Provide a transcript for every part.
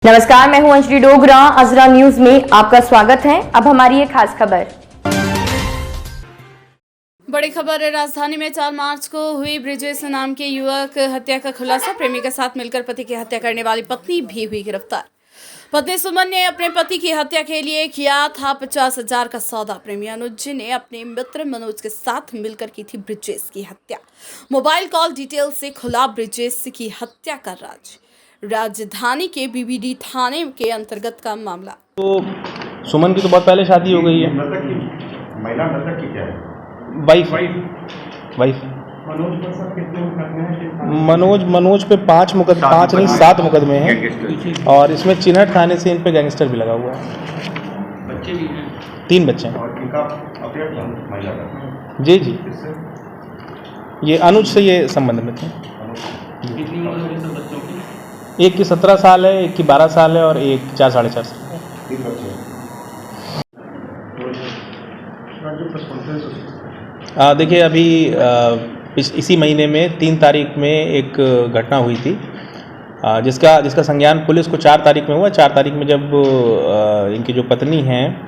नमस्कार, मैं हूं अंजलि डोगरा। अजरा न्यूज में आपका स्वागत है। अब हमारी ये खास खबर। बड़ी खबर है। राजधानी में 4 मार्च को हुई ब्रिजेश नाम के युवक हत्या का खुलासा। प्रेमी के साथ मिलकर पति की हत्या करने वाली पत्नी भी हुई गिरफ्तार। पत्नी सुमन ने अपने पति की हत्या के लिए किया था 50,000 का सौदा। प्रेमी अनुज ने अपने मित्र मनोज के साथ मिलकर की थी ब्रिजेश की हत्या। मोबाइल कॉल डिटेल से खुला ब्रिजेश की हत्या का राज। राजधानी के बीबीडी थाने के अंतर्गत का मामला। तो सुमन की तो बहुत पहले शादी हो गई है। महिला मृतक की क्या है? वाइफ। मनोज पे 5 नहीं 7 मुकदमे हैं और इसमें चिन्हट थाने से इन पे गैंगस्टर भी लगा हुआ है। बच्चे भी हैं? 3 बच्चे हैं। और इनका अफेयर था महिला का? जी। किससे? ये अनुज से ये संबंध में थे। कितनी उम्र है सब बच्चों की? एक की 17 साल है, एक की 12 साल है और एक 4 साढ़े 4 साल है। 3 बच्चे हैं। देखिए अभी इसी महीने में 3 तारीख में एक घटना हुई थी जिसका संज्ञान पुलिस को 4 तारीख में हुआ। 4 तारीख में जब इनकी जो पत्नी हैं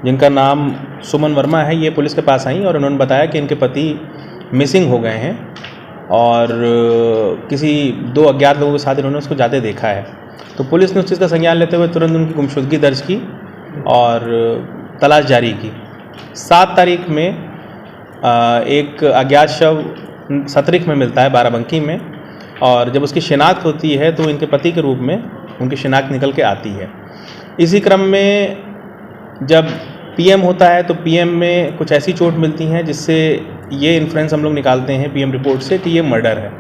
जिनका नाम सुमन वर्मा है, ये पुलिस के पास आई और उन्होंने बताया कि इनके पति मिसिंग हो गए हैं और किसी 2 अज्ञात लोगों के साथ इन्होंने उसको जाते देखा है। तो पुलिस ने उस चीज़ का संज्ञान लेते हुए तुरंत उनकी गुमशुदगी दर्ज की और तलाश जारी की। 7 तारीख में एक अज्ञात शव सतरिक में मिलता है, बाराबंकी में, और जब उसकी शिनाख्त होती है तो इनके पति के रूप में उनकी शिनाख्त निकल के आती है। इसी क्रम में जब पीएम होता है तो पीएम में कुछ ऐसी चोट मिलती हैं जिससे ये इन्फ्रेंस हम लोग निकालते हैं पीएम रिपोर्ट से कि ये मर्डर है।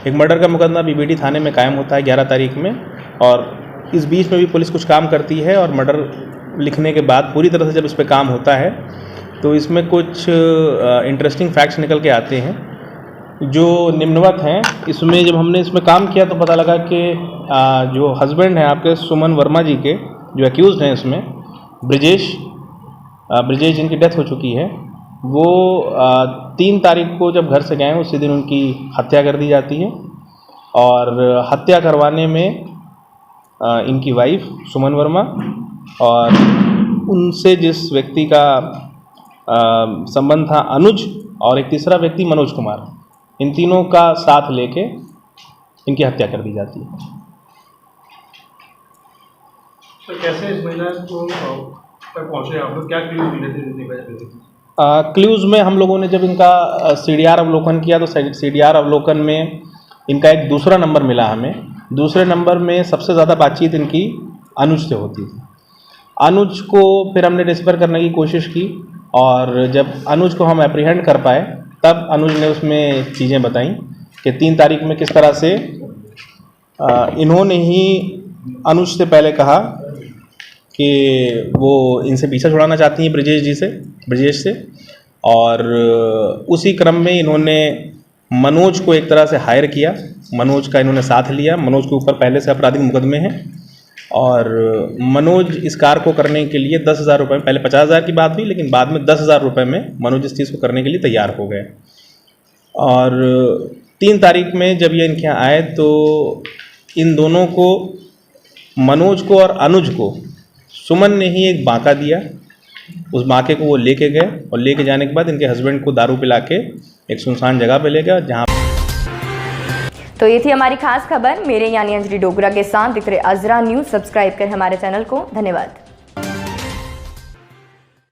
एक मर्डर का मुकदमा बीबीडी थाने में कायम होता है 11 तारीख में, और इस बीच में भी पुलिस कुछ काम करती है और मर्डर लिखने के बाद पूरी तरह से जब इस पर काम होता है तो इसमें कुछ इंटरेस्टिंग फैक्ट्स निकल के आते हैं जो निम्नवत हैं। इसमें जब हमने इसमें काम किया तो पता लगा कि जो हस्बैंड हैं आपके सुमन वर्मा जी के, जो एक्यूज़ड हैं इसमें, ब्रिजेश जिनकी डेथ हो चुकी है, वो 3 तारीख को जब घर से गए उसी दिन उनकी हत्या कर दी जाती है। और हत्या करवाने में इनकी वाइफ सुमन वर्मा और उनसे जिस व्यक्ति का संबंध था अनुज, और एक तीसरा व्यक्ति मनोज कुमार, इन तीनों का साथ लेके इनकी हत्या कर दी जाती है। तो कैसे इस महिला को तक पहुंचे आप लोग? क्या क्लूज मिले थे? क्लूज़ में हम लोगों ने जब इनका CDR अवलोकन किया तो CDR अवलोकन में इनका एक दूसरा नंबर मिला हमें। दूसरे नंबर में सबसे ज़्यादा बातचीत इनकी अनुज से होती थी। अनुज को फिर हमने डिस्कवर करने की कोशिश की और जब अनुज को हम एप्रीहेंड कर पाए तब अनुज ने उसमें चीज़ें बताई कि 3 तारीख में किस तरह से इन्होंने ही अनुज से पहले कहा कि वो इनसे पीछा छुड़ाना चाहती हैं ब्रिजेश से, और उसी क्रम में इन्होंने मनोज को एक तरह से हायर किया। मनोज का इन्होंने साथ लिया। मनोज के ऊपर पहले से आपराधिक मुकदमे हैं और मनोज इस कार को करने के लिए 10,000 रुपये, पहले 50,000 की बात हुई लेकिन बाद में 10,000 रुपये में मनोज इस चीज़ को करने के लिए तैयार हो गए। और 3 तारीख में जब ये इनके यहाँ आए तो इन दोनों को, मनोज को और अनुज को, सुमन ने ही एक बांका दिया। उस बांके को वो लेके गए और लेके जाने के बाद इनके हस्बैंड को दारू पिला के एक सुनसान जगह पे ले गया जहाँ। तो ये थी हमारी खास खबर। मेरे यानी अंजलि डोगरा के साथ दिख रहे अजरा न्यूज। सब्सक्राइब करें हमारे चैनल को। धन्यवाद।